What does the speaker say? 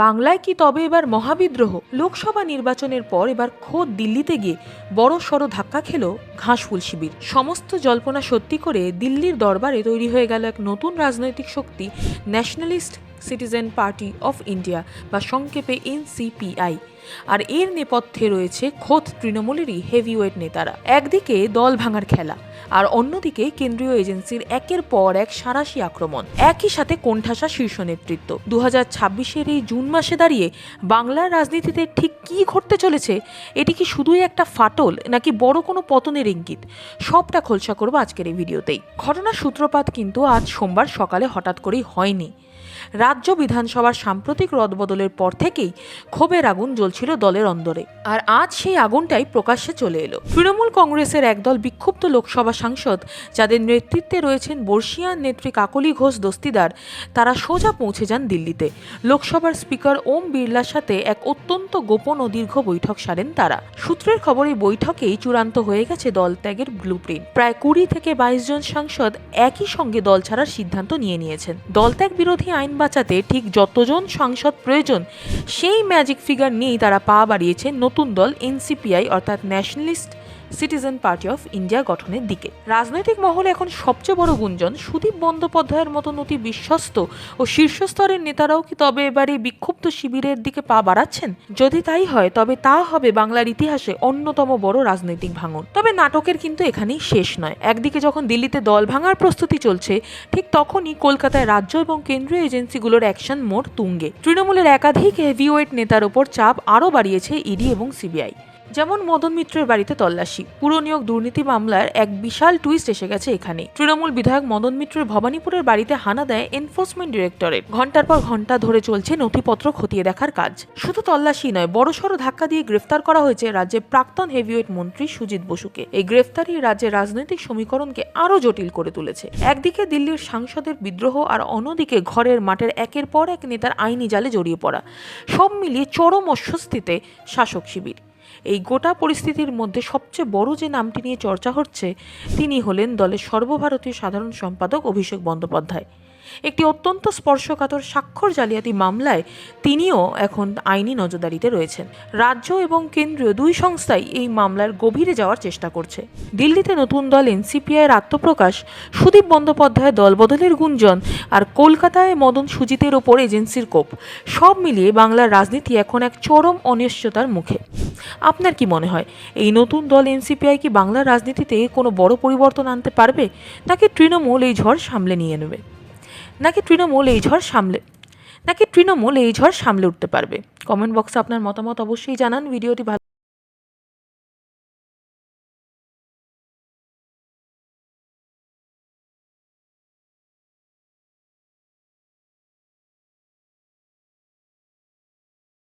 বাংলায় কি তবে এবার মহাবিদ্রোহ? লোকসভা নির্বাচনের পর এবার খোদ দিল্লিতে গিয়ে বড় সড় ধাক্কা খেল ঘাসফুল শিবির। সমস্ত জল্পনা সত্যি করে দিল্লির দরবারে তৈরি হয়ে গেল এক নতুন রাজনৈতিক শক্তি, nationalist citizen party of India বা সংক্ষেপে NCPI। আর এর নেপথ্যে রয়েছে খোদ তৃণমূলেরই হেভিওয়েট নেতারা। একদিকে দল ভাঙার খেলা, আর অন্যদিকে কেন্দ্রীয় এজেন্সির একের পর এক সাঁড়াশি আক্রমণ। একই সাথে কোণঠাসা শীর্ষ নেতৃত্ব। 2026-এর এই জুন মাসে দাঁড়িয়ে বাংলার রাজনীতিতে ঠিক কী ঘটতে চলেছে? এটি কি শুধুই একটা ফাটল, নাকি বড় কোনো পতনের ইঙ্গিত? সবটা খোলসা করবো আজকের এই ভিডিওতেই। ঘটনার সূত্রপাত কিন্তু আজ সোমবার সকালে হঠাৎ করেই হয়নি। রাজ্য বিধানসভার সাম্প্রতিক রদবদলের পর থেকেই ক্ষোভের আগুন জ্বলছিল দলের অন্দরে, আর আজ সেই আগুনটাই প্রকাশ্যে চলে এলো। তৃণমূল কংগ্রেসের একদল বিক্ষুব্ধ লোকসভা সাংসদ, যাদের নেতৃত্বে রয়েছেন বর্ষীয়ান নেত্রী কাকলি ঘোষ দস্তিদার, তারা সোজা পৌঁছে যান দিল্লিতে। লোকসভার স্পিকার ওম বিড়লার সাথে এক অত্যন্ত গোপন ও দীর্ঘ বৈঠক সারেন তারা। সূত্রের খবর, এই বৈঠকেই চূড়ান্ত হয়ে গেছে দল ত্যাগের ব্লুপ্রিন্ট। প্রায় 20 থেকে 22 জন সাংসদ একই সঙ্গে দল ছাড়ার সিদ্ধান্ত নিয়ে নিয়েছেন। দলত্যাগ বিরোধী আইন বাঁচাতে ঠিক যতজন সাংসদ প্রয়োজন, সেই ম্যাজিক ফিগার নিয়েই তারা পা বাড়িয়েছেন নতুন দল NCPI অর্থাৎ nationalist citizen party of India গঠনের দিকে। রাজনৈতিক মহলে এখন সবচেয়ে বড় গুঞ্জন, সুদীপ বন্দ্যোপাধ্যায়ের মতন অতি বিশ্বস্ত ও শীর্ষস্তরের নেতারাও কি তবে এবারে বিক্ষুব্ধ শিবিরের দিকে পা বাড়াচ্ছেন? যদি তাই হয়, তবে তা হবে বাংলার ইতিহাসে অন্যতম বড় রাজনৈতিক ভাঙন। তবে নাটকের কিন্তু এখানেই শেষ নয়। একদিকে যখন দিল্লিতে দল ভাঙার প্রস্তুতি চলছে, ঠিক তখনই কলকাতায় রাজ্য এবং কেন্দ্রীয় এজেন্সিগুলোর অ্যাকশন মোড তুঙ্গে। তৃণমূলের একাধিক হেভিওয়েট নেতার ওপর চাপ আরও বাড়িয়েছে ইডি এবং সিবিআই। যেমন মদন মিত্রের বাড়িতে তল্লাশি, পুরনিয়োগ দুর্নীতি মামলার এক বিশাল টুইস্ট এসে গেছে এখানে। তৃণমূল বিধায়ক মদন মিত্রের ভবানীপুরের বাড়িতে হানা দেয় এনফোর্সমেন্ট ডিরেক্টরেট। ঘন্টার পর ঘন্টা ধরে চলছে নথিপত্র খতিয়ে দেখার কাজ। শুধু তল্লাশি নয়, বড়সড় ধাক্কা দিয়ে গ্রেফতার করা হয়েছে রাজ্যের প্রাক্তন হেভিওয়েট মন্ত্রী সুজিত বসুকে। এই গ্রেফতারি রাজ্যের রাজনৈতিক সমীকরণকে আরও জটিল করে তুলেছে। একদিকে দিল্লির সাংসদের বিদ্রোহ, আর অন্যদিকে ঘরের মাঠের একের পর এক নেতার আইনি জালে জড়িয়ে পড়া। সব মিলিয়ে চরম অস্বস্তিতে শাসক শিবির। এই গোটা পরিস্থিতির মধ্যে সবচেয়ে বড় যে নামটি নিয়ে চর্চা হচ্ছে, তিনি হলেন দলের সর্বভারতীয় সাধারণ সম্পাদক অভিষেক বন্দ্যোপাধ্যায়। একটি অত্যন্ত স্পর্শকাতর স্বাক্ষর জালিয়াতি মামলায় তিনিও এখন আইনি নজরদারিতে রয়েছেন। রাজ্য এবং কেন্দ্রীয় দুই সংস্থাই এই মামলার গভীরে যাওয়ার চেষ্টা করছে। দিল্লিতে নতুন দল NCPI-এর আত্মপ্রকাশ, সুদীপ বন্দ্যোপাধ্যায় দলবদলের গুঞ্জন, আর কলকাতায় মদন সুজিতের ওপর এজেন্সির কোপ, সব মিলিয়ে বাংলার রাজনীতি এখন এক চরম অনিশ্চয়তার মুখে। আপনার কি মনে হয়, এই নতুন দল NCPI কি বাংলার রাজনীতিতে কোনো বড় পরিবর্তন আনতে পারবে, নাকি তৃণমূল এই ঝড় সামলে নিয়ে নেবে? নাকি তৃণমূল এই ঝড় সামলে উঠতে পারবে? কমেন্ট বক্সে আপনার মতামত অবশ্যই জানান। ভিডিওটি ভালো